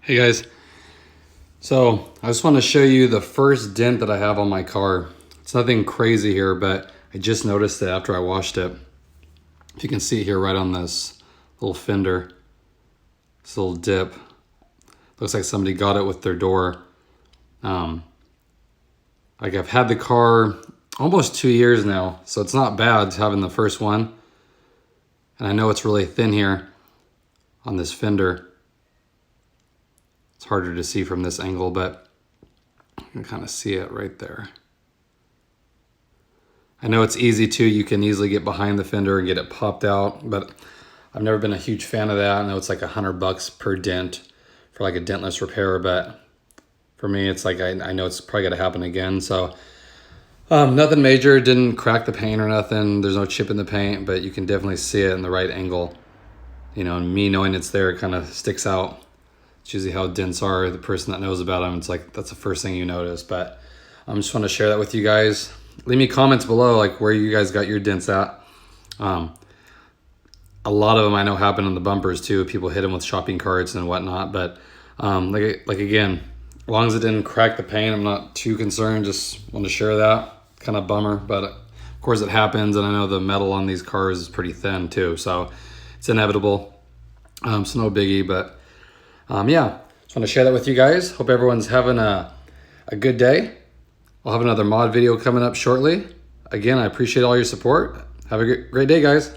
Hey guys, so I just want to show you the first dent that I have on my car. It's nothing crazy here, but I just noticed it after I washed it. If you can see here right on this little fender, this little dip. Looks like somebody got it with their door. Like I've had the car almost 2 years now, so it's not bad having the first one. And I know it's really thin here on this fender. It's harder to see from this angle, but you can kind of see it right there. I know it's easy too. You can easily get behind the fender and get it popped out, but I've never been a huge fan of that. I know it's like $100 per dent for like a dentless repair, but for me, it's like, I know it's probably gonna happen again. So nothing major, didn't crack the paint or nothing. There's no chip in the paint, but you can definitely see it in the right angle. You know, and me knowing it's there, it kind of sticks out. It's usually how dents are. The person that knows about them, it's like that's the first thing you notice. But I just want to share that with you guys. Leave me comments below, like where you guys got your dents at. A lot of them I know happen on the bumpers too. People hit them with shopping carts and whatnot. But like again, as long as it didn't crack the paint, I'm not too concerned. Just want to share that. Kind of bummer, but of course it happens. And I know the metal on these cars is pretty thin too, so it's inevitable. It's no biggie, but yeah, just want to share that with you guys. Hope everyone's having a good day. I'll have another mod video coming up shortly. Again, I appreciate all your support. Have a great day, guys.